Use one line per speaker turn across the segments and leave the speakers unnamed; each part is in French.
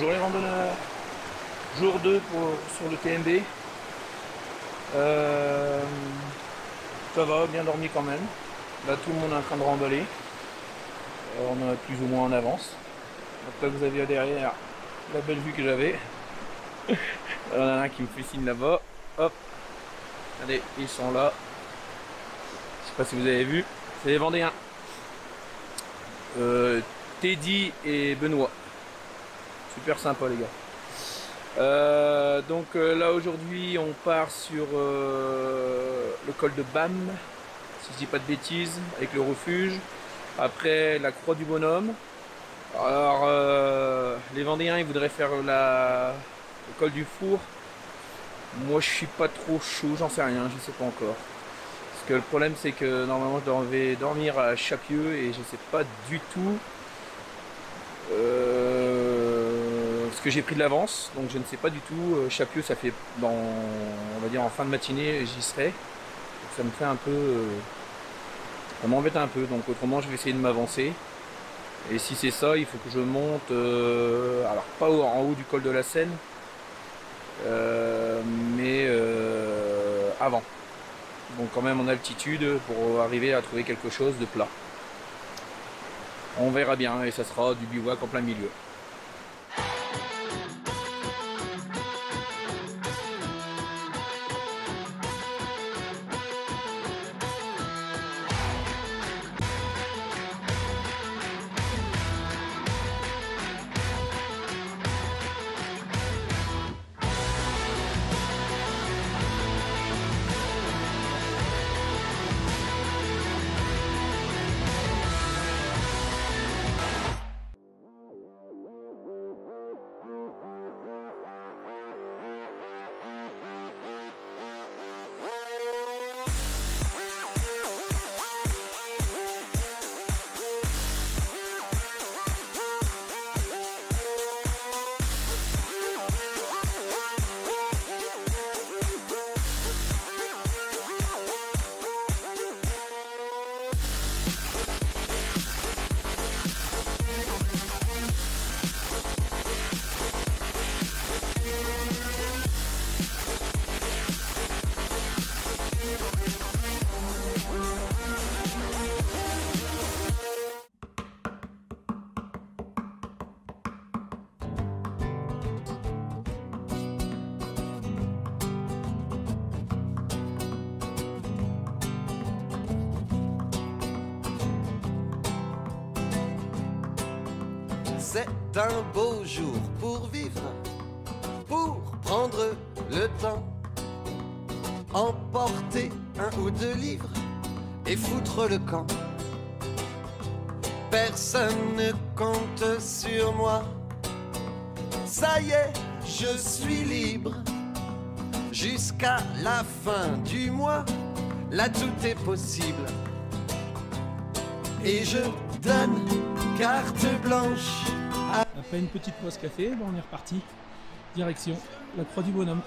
Bonjour les randonneurs, jour 2 sur le TMB. Ça va, bien dormi quand même. Là tout le monde est en train de remballer. On est plus ou moins en avance. Donc là vous avez derrière la belle vue que j'avais. Il y en a un qui me fait signe là-bas. Hop. Regardez, ils sont là. Je sais pas si vous avez vu. C'est les Vendéens. Teddy et Benoît. Super sympa les gars. Donc là aujourd'hui on part sur le col de Bam, si je dis pas de bêtises, avec le refuge. Après la croix du bonhomme. Alors les Vendéens ils voudraient faire le col du four. Moi je suis pas trop chaud, j'en sais rien, je sais pas encore. Parce que le problème c'est que normalement je devais dormir à Chapieux et je sais pas du tout ce que j'ai pris de l'avance, donc je ne sais pas du tout. Chapieux ça fait on va dire en fin de matinée j'y serai. Donc, ça me fait un peu ça m'embête un peu, donc autrement je vais essayer de m'avancer. Et si c'est ça, il faut que je monte alors pas en haut du col de la Seine, mais avant, donc quand même en altitude pour arriver à trouver quelque chose de plat. On verra bien et ça sera du bivouac en plein milieu.
C'est un beau jour pour vivre, pour prendre le temps, emporter un ou deux livres et foutre le camp. Personne ne compte sur moi, ça y est, je suis libre. Jusqu'à la fin du mois, là tout est possible. Et je donne carte blanche.
Après une petite pause café, on est reparti. Direction la croix du bonhomme.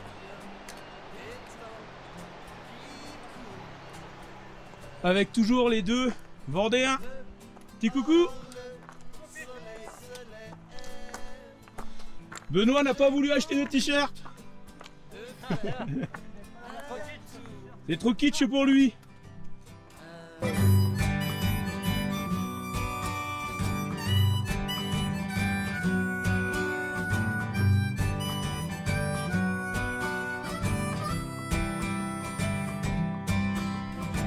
Avec toujours les deux Vendéens. Petit coucou. Benoît n'a pas voulu acheter de t-shirt. C'est trop kitsch pour lui.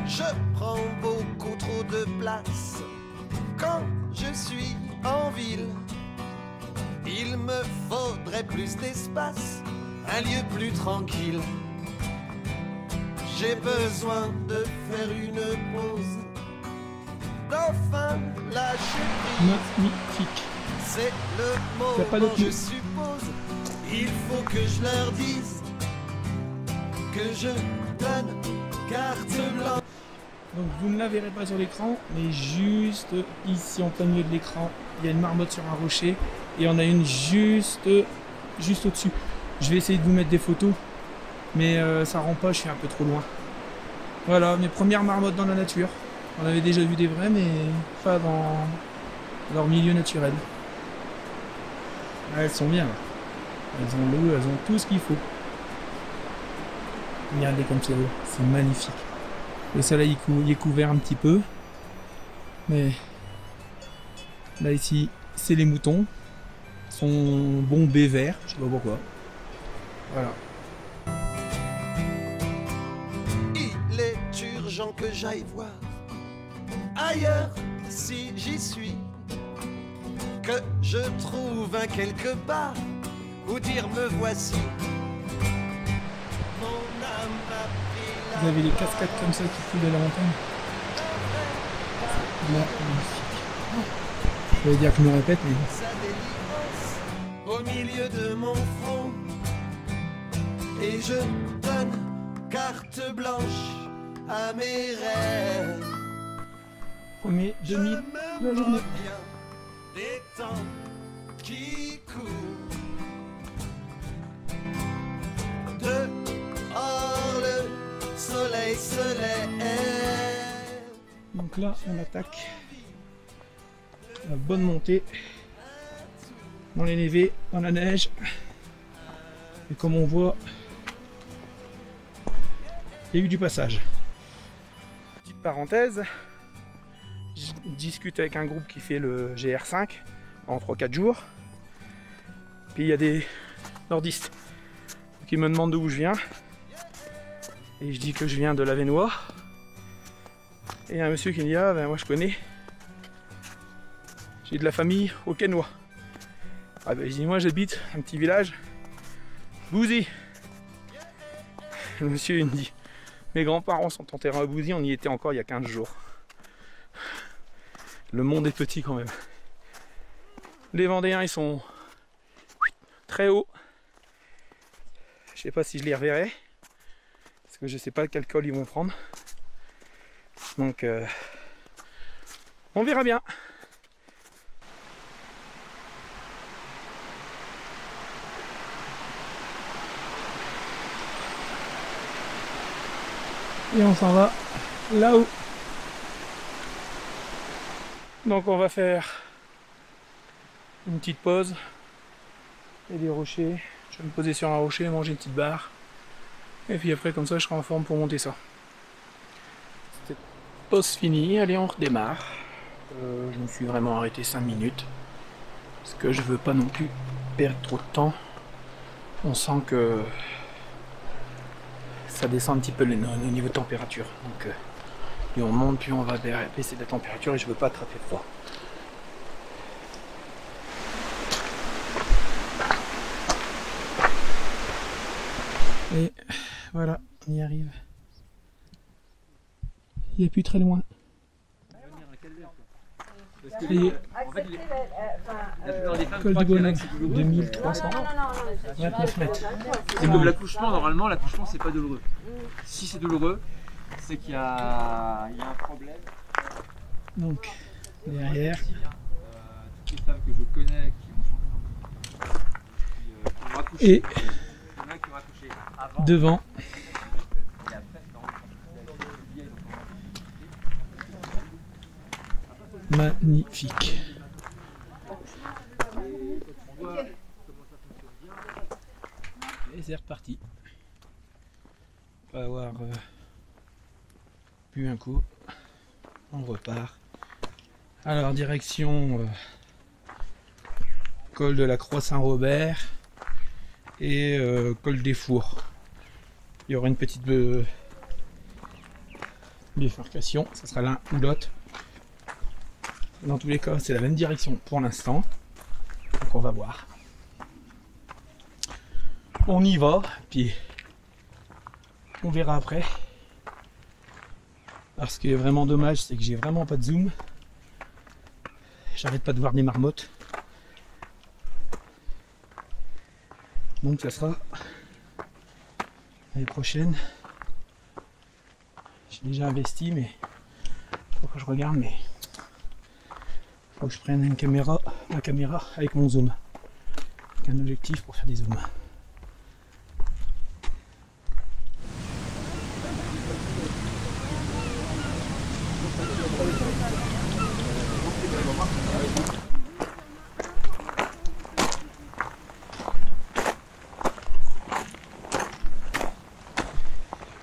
Je prends beaucoup trop de place quand je suis en ville. Il me faudrait plus d'espace, un lieu plus tranquille. J'ai besoin de faire une pause, d'enfin lâcher prise.
Magnifique.
C'est le moment, je suppose. Il faut que je leur dise que je donne carte blanche.
Donc vous ne la verrez pas sur l'écran, mais juste ici en plein milieu de l'écran, il y a une marmotte sur un rocher et on a une juste au-dessus. Je vais essayer de vous mettre des photos, mais ça rend pas, je suis un peu trop loin. Voilà, mes premières marmottes dans la nature. On avait déjà vu des vraies, mais pas dans leur milieu naturel. Ah, elles sont bien. Elles ont l'eau, elles ont tout ce qu'il faut. Regardez comme c'est beau, c'est magnifique. Le soleil il est couvert un petit peu. Mais là ici, c'est les moutons. Ils sont bombés verts, je sais pas pourquoi. Voilà.
Il est urgent que j'aille voir ailleurs si j'y suis, que je trouve un quelque part où dire me voici. Mon âme m'a pris la
Vous avez les cascades comme ça qui coulent de la montagne. Magnifique. Ça veut dire que je me répète, mais
sa délivrance au milieu de mon front, et je donne carte blanche à mes rêves.
premier
Je
2000
me
la journée.
moque bien des temps qui courent. Dehors le soleil se lève.
Donc là, on attaque la bonne montée dans les névés, dans la neige. Et comme on voit, il y a eu du passage. Petite parenthèse, je discute avec un groupe qui fait le GR5 en 3-4 jours. Puis il y a des nordistes qui me demandent d'où je viens. Et je dis que je viens de l'Avesnois. Et il y a un monsieur qui me dit: ah ben moi je connais. J'ai de la famille au Quénois. Ah ben je dis: moi j'habite un petit village, Bouzy. Le monsieur il me dit: mes grands-parents sont enterrés à Bouzy, on y était encore il y a 15 jours. Le monde est petit quand même. Les Vendéens ils sont très hauts. Je sais pas si je les reverrai. Parce que je sais pas quel col ils vont prendre. Donc on verra bien. Et on s'en va là-haut. Donc on va faire une petite pause. Et des rochers. Je vais me poser sur un rocher, manger une petite barre. Et puis après comme ça je serai en forme pour monter ça. C'était pause finie, allez on redémarre. Je me suis vraiment arrêté 5 minutes. Parce que je veux pas non plus perdre trop de temps. On sent que ça descend un petit peu le niveau de température. Donc plus on monte, plus on va baisser la température et je veux pas attraper froid. Et voilà, on y arrive. Il n'est plus très loin. Ça y est, col du Bonhomme, 2329 mètres.
C'est comme l'accouchement, normalement l'accouchement c'est pas douloureux. Si c'est douloureux, c'est qu'il y a un problème.
Donc, derrière.
Toutes les femmes que je connais qui ont accouché,
Et
il y en a qui ont accouché avant.
devant.
Et après,
Magnifique. Et c'est reparti. On va avoir bu un coup. On repart. Alors direction col de la Croix-Saint-Robert et col des Fours. Il y aura une petite bifurcation, ça sera l'un ou l'autre. Dans tous les cas, c'est la même direction pour l'instant. Donc on va voir. On y va, puis on verra après. Alors ce qui est vraiment dommage, c'est que j'ai vraiment pas de zoom. J'arrête pas de voir des marmottes. Donc ça sera l'année prochaine. J'ai déjà investi, mais faut que je regarde, mais faut que je prenne une caméra, ma caméra avec mon zoom, avec un objectif pour faire des zooms.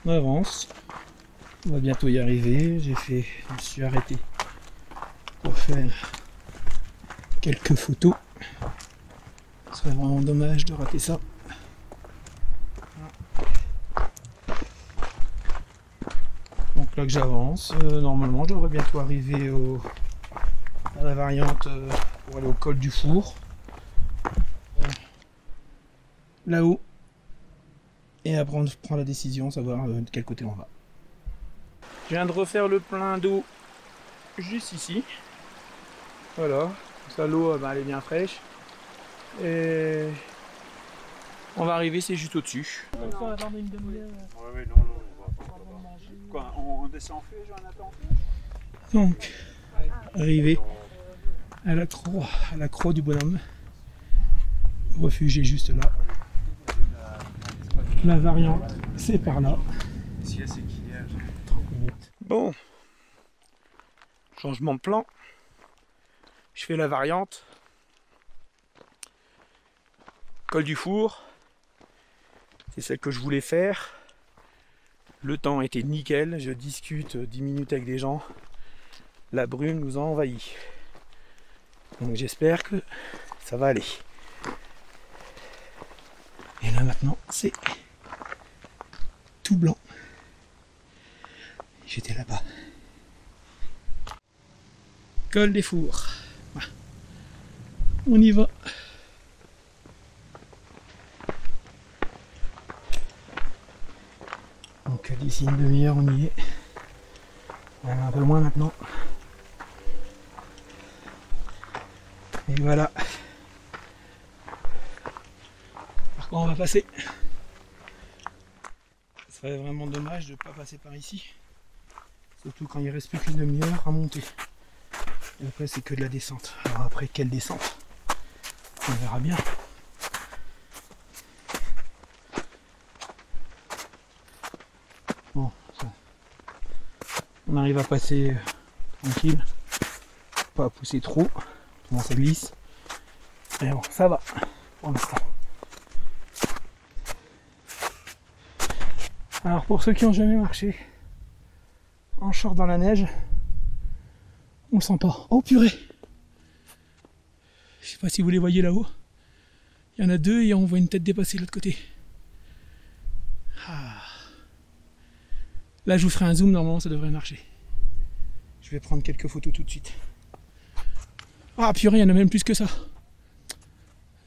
On avance. On va bientôt y arriver. Je me suis arrêté pour faire quelques photos. Ce serait vraiment dommage de rater ça. Donc là que j'avance, normalement je devrais bientôt arriver à la variante pour aller au col du Four. Là-haut. Et après on prend la décision, savoir de quel côté on va. Je viens de refaire le plein d'eau juste ici. Voilà, ça l'eau elle est bien fraîche. Et on va arriver, c'est juste au-dessus. On va attendre une demi-heure.
Ouais, non, on va manger. Quoi, on descend en feu, Jonathan?
Donc, arrivé à la croix du bonhomme. Le refuge est juste là. La variante, c'est par là. 30 minutes. Bon, changement de plan. Je fais la variante. Col du Four. C'est celle que je voulais faire. Le temps était nickel. Je discute 10 minutes avec des gens. La brume nous a envahis. Donc j'espère que ça va aller. Et là maintenant, c'est tout blanc. J'étais là-bas. Col des Fours. On y va. Donc d'ici une demi-heure on y est. Même un peu moins maintenant. Et voilà. Par quoi on va passer. Ce serait vraiment dommage de ne pas passer par ici. Surtout quand il reste plus qu'une demi-heure à monter. Et après c'est que de la descente. Alors après quelle descente? On verra bien. Bon, ça. On arrive à passer tranquille. Pas à pousser trop. Comment ça glisse. Mais bon, ça va pour l'instant. Alors pour ceux qui n'ont jamais marché en short dans la neige, on le sent pas. Oh purée! Je sais pas si vous les voyez là-haut. Il y en a deux et on voit une tête dépasser de l'autre côté. Ah. Là je vous ferai un zoom, normalement ça devrait marcher. Je vais prendre quelques photos tout de suite. Ah purée, il y en a même plus que ça.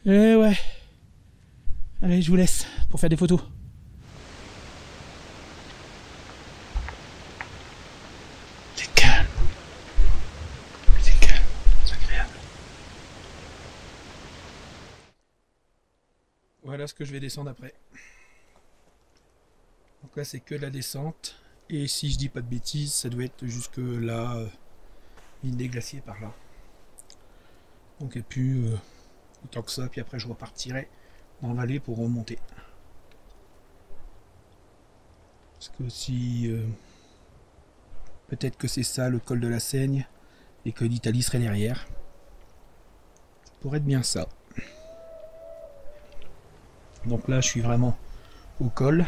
Eh ouais. Allez, je vous laisse pour faire des photos. C'est calme. C'est calme, c'est agréable. Voilà ce que je vais descendre après. Donc là c'est que la descente. Et si je dis pas de bêtises, ça doit être jusque là, mine des glaciers par là. Donc et puis autant que ça, puis après je repartirai en vallée pour remonter. Parce que si peut-être que c'est ça le col de la Seigne et que l'Italie serait derrière. Ça pourrait être bien ça. Donc là je suis vraiment au col.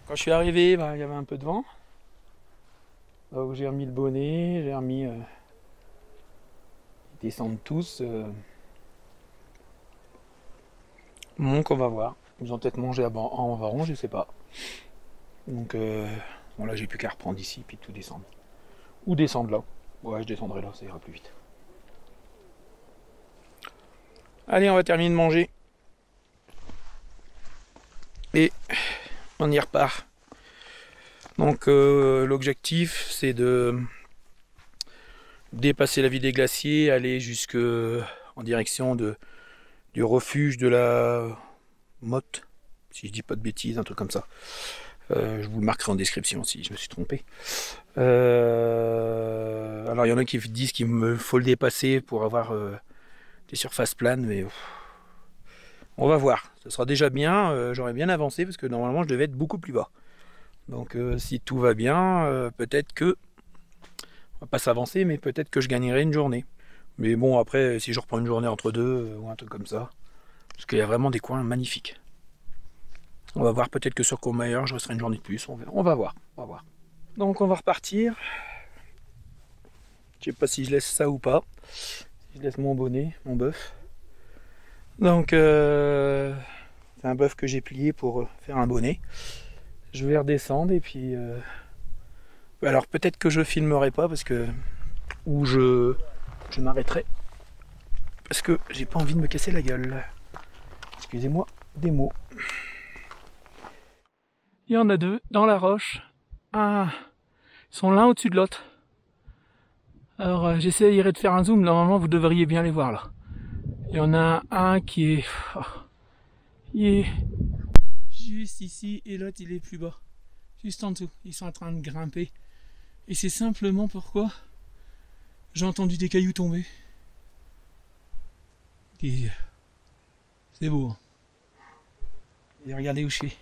Quand je suis arrivé, il y avait un peu de vent. Donc j'ai remis le bonnet, j'ai remis... Ils descendent tous. Donc on va voir. Ils ont peut-être mangé en varon, je sais pas. Donc bon là j'ai plus qu'à reprendre ici puis tout descendre. Ou descendre là. Ouais, je descendrai là, ça ira plus vite. Allez, on va terminer de manger. Et on y repart. Donc l'objectif c'est de dépasser la ville des glaciers, aller jusque en direction du refuge de la Motte, si je dis pas de bêtises, un truc comme ça. Je vous le marquerai en description si je me suis trompé. Alors il y en a qui disent qu'il me faut le dépasser pour avoir des surfaces planes, mais on va voir. Ce sera déjà bien, j'aurais bien avancé parce que normalement je devais être beaucoup plus bas. Donc si tout va bien, peut-être que, on va pas s'avancer, mais peut-être que je gagnerai une journée. Mais bon, après, si je reprends une journée entre deux, ou un truc comme ça, parce qu'il y a vraiment des coins magnifiques.
On va voir, peut-être que sur Courmayeur, je resterai une journée de plus. On va voir. Donc on va repartir. Je sais pas si je laisse ça ou pas. Je laisse mon bonnet, mon bœuf. Donc c'est un bœuf que j'ai plié pour faire un bonnet. Je vais redescendre et puis... alors peut-être que je filmerai pas parce que... Ou je m'arrêterai. Parce que j'ai pas envie de me casser la gueule. Excusez-moi des mots. Il y en a deux dans la roche. Ah, ils sont l'un au-dessus de l'autre. Alors j'essayerai de faire un zoom. Normalement vous devriez bien les voir là. Il y en a un qui est... il est juste ici et l'autre il est plus bas. Juste en dessous. Ils sont en train de grimper. Et c'est simplement pourquoi j'ai entendu des cailloux tomber. Et c'est beau. Hein. Et regardez où je suis.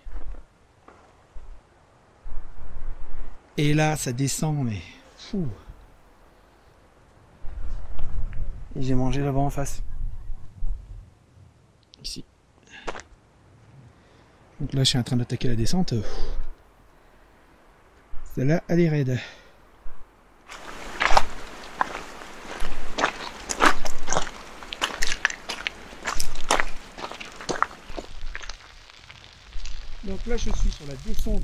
Et là, ça descend, mais fou. Et j'ai mangé là-bas en face. Ici. Donc là, je suis en train d'attaquer la descente. Celle-là, elle est raide. Donc là je suis sur la descente,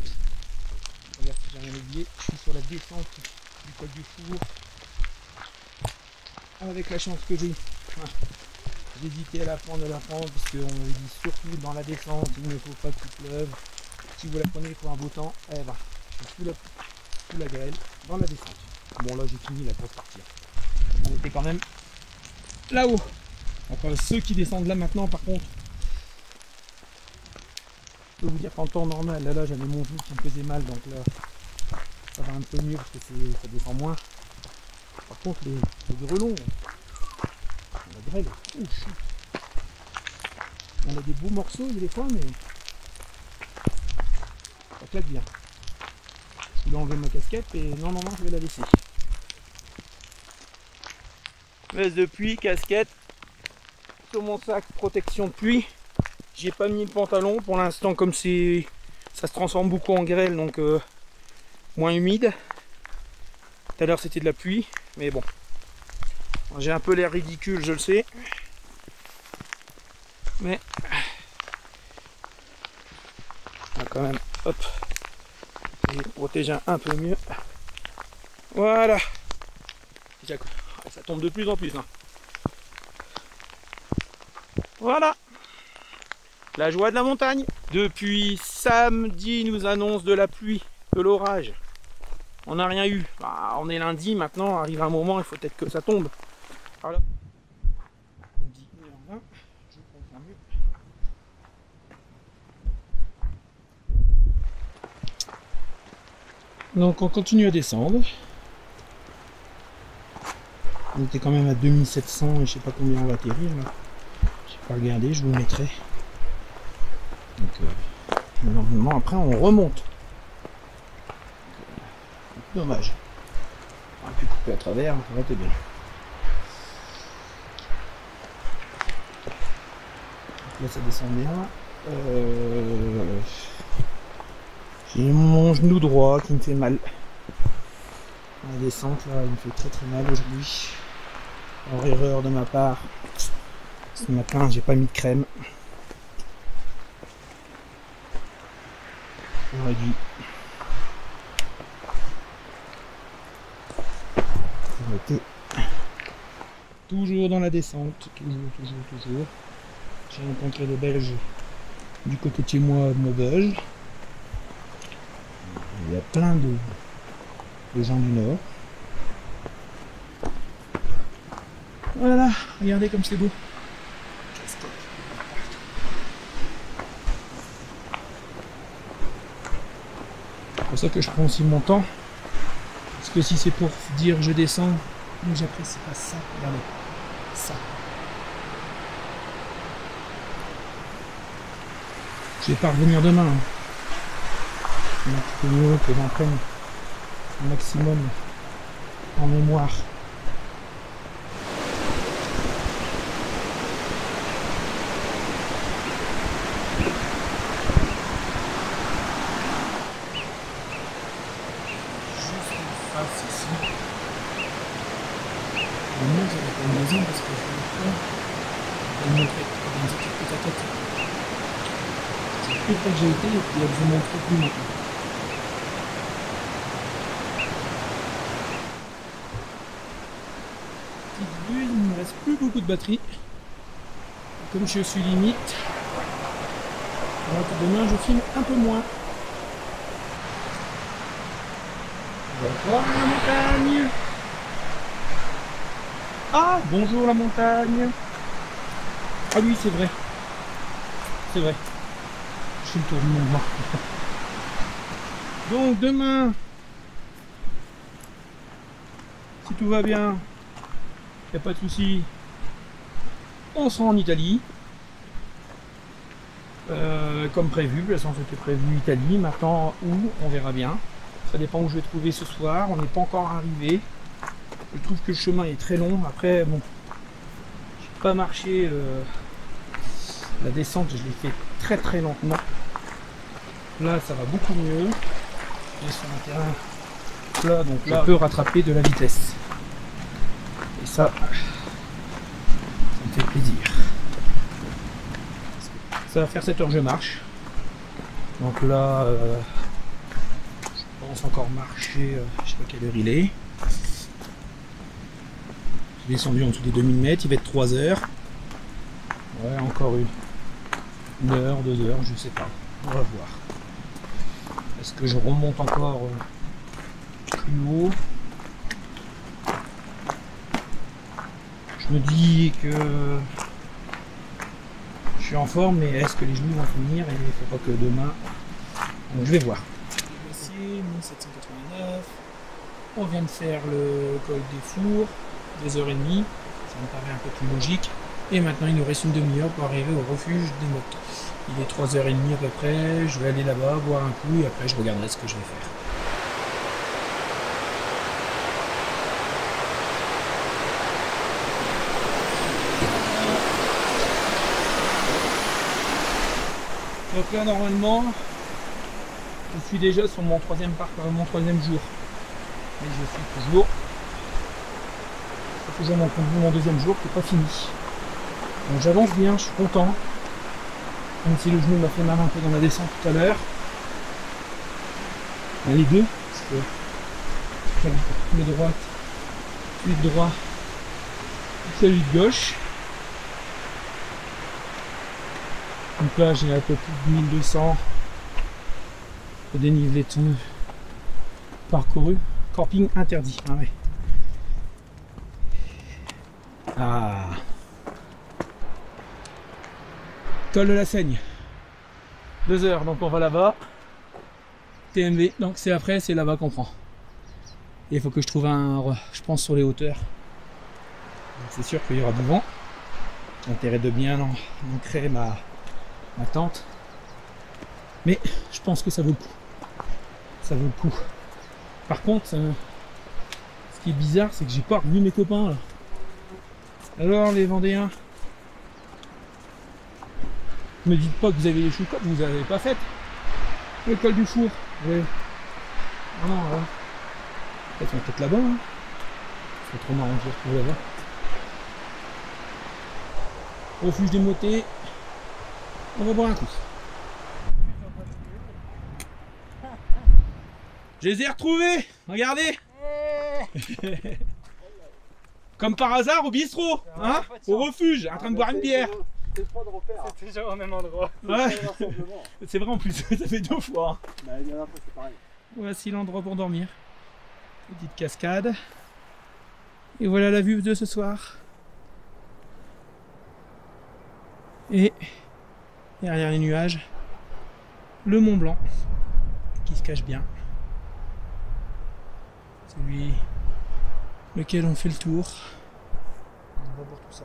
regarde si j'ai rien oublié, je suis sur la descente du col du Four, avec la chance que j'ai. J'hésitais à la prendre parce qu'on m'avait dit surtout dans la descente, il ne faut pas qu'il pleuve, si vous la prenez pour un beau temps, eh ben, je suis sous la grêle dans la descente. Bon là j'ai fini la pour partir, on était quand même là-haut, enfin ceux qui descendent là maintenant par contre, je peux vous dire qu'en temps normal, là j'avais mon genou qui me faisait mal, donc là ça va un peu mieux parce que ça descend moins. Par contre les grelons, la grêle, on a des beaux morceaux des fois, mais ça claque bien. Je voulais enlever ma casquette et non je vais la laisser. Veste de pluie, casquette, sur mon sac protection de pluie. J'ai pas mis le pantalon pour l'instant, comme ça se transforme beaucoup en grêle, donc moins humide. Tout à l'heure c'était de la pluie, mais bon. J'ai un peu l'air ridicule, je le sais. Mais on va quand même, hop, protéger un peu mieux. Voilà. Ça tombe de plus en plus. Hein. Voilà. La joie de la montagne. Depuis samedi, ils nous annoncent de la pluie, de l'orage. On n'a rien eu. Bah, on est lundi maintenant, arrive un moment, il faut peut-être que ça tombe. Voilà. On dit 1h20, je comprends mieux. Donc on continue à descendre. On était quand même à 2700 et je sais pas combien on va atterrir là. Je vais pas regarder, je vous le mettrai. Donc normalement après on remonte. Dommage. On a pu couper à travers, ça va être bien. Là ça descend bien. J'ai mon genou droit qui me fait mal. La descente là, il me fait très mal aujourd'hui. Hors erreur de ma part. Ce matin j'ai pas mis de crème. J'aurais dû. Toujours dans la descente, toujours. J'ai rencontré des Belges du côté de chez moi de Maubeuge. Il y a plein de gens du Nord. Voilà, regardez comme c'est beau. C'est pour ça que je prends aussi mon temps. Parce que si c'est pour dire je descends, j'apprécie pas ça. Regardez, ça. Je vais pas revenir demain. Hein. Un petit peu mieux que j'en prenne un maximum en mémoire.
plus près que j'ai été et puis elle vous montre plus maintenant. Petite vue, il ne me reste plus beaucoup de batterie. Comme je suis limite, alors que demain je filme un peu moins. On va voir la montagne. Ah, bonjour la montagne. Ah oui, c'est vrai. C'est vrai. Je fais le tour du monde. Donc demain, si tout va bien, il n'y a pas de souci, on sera en Italie. Comme prévu, de toute façon c'était prévu Italie, maintenant où, on verra bien. Ça dépend où je vais trouver ce soir, on n'est pas encore arrivé. Je trouve que le chemin est très long, après bon, j'ai pas marché, la descente je l'ai fait très très lentement. Là ça va beaucoup mieux, je suis sur un terrain plat, donc là je peux rattraper de la vitesse. Et ça me fait plaisir. Ça va faire 7 heures que je marche. Donc là, je pense encore marcher, je sais pas quelle heure il est. J'ai descendu en dessous des 2000 mètres, il va être 3 heures. Ouais, encore une heure, 2 heures, je sais pas. On va voir. Est-ce que je remonte encore plus haut? Je me dis que je suis en forme, mais est-ce que les genoux vont tenir? Et il ne faut pas que demain. Donc je vais voir. Voici 1789. On vient de faire le col des Fours, 2h30. Ça me paraît un peu plus logique. Et maintenant il nous reste une demi-heure pour arriver au refuge des motos. Il est 3h30 à peu près. Je vais aller là-bas, boire un coup et après je regarderai ce que je vais faire. Donc là normalement je suis déjà sur mon troisième jour, mais je suis toujours mon deuxième jour qui n'est pas fini. Donc j'avance bien, je suis content, même si le genou m'a fait mal un peu dans la descente tout à l'heure. Les deux, parce que le droite, celui de droit, celui de gauche. Donc là j'ai un peu plus de 1200 de dénivelé de parcouru. Camping interdit. Ah ouais. Ah. Col de la Seigne. 2 heures, donc on va là-bas. TMV, donc c'est après, c'est là-bas qu'on prend. Et il faut que je trouve je pense sur les hauteurs. C'est sûr qu'il y aura du vent. Intérêt de bien ancrer ma tente. Mais je pense que ça vaut le coup. Ça vaut le coup. Par contre, ce qui est bizarre, c'est que j'ai pas revu mes copains là. Alors les Vendéens, ne me dites pas que vous avez les choucottes, vous n'avez pas fait le col du Four. Ouais. Ah non, là. Ils sont peut-être là-bas. Hein. C'est trop marrant de se retrouver là-bas. Refuge des motets. On va boire un coup. Je les ai retrouvés. Regardez. Comme par hasard au bistrot, hein, au refuge, en train de boire une bière.
C'est toujours au même endroit.
Ouais. C'est vrai en plus, ça fait 2 fois.
Bah, la dernière fois, c'est pareil.
Voici l'endroit pour dormir. Petite cascade. Et voilà la vue de ce soir. Et derrière les nuages, le Mont Blanc qui se cache bien. Celui lequel on fait le tour. On va voir tout ça.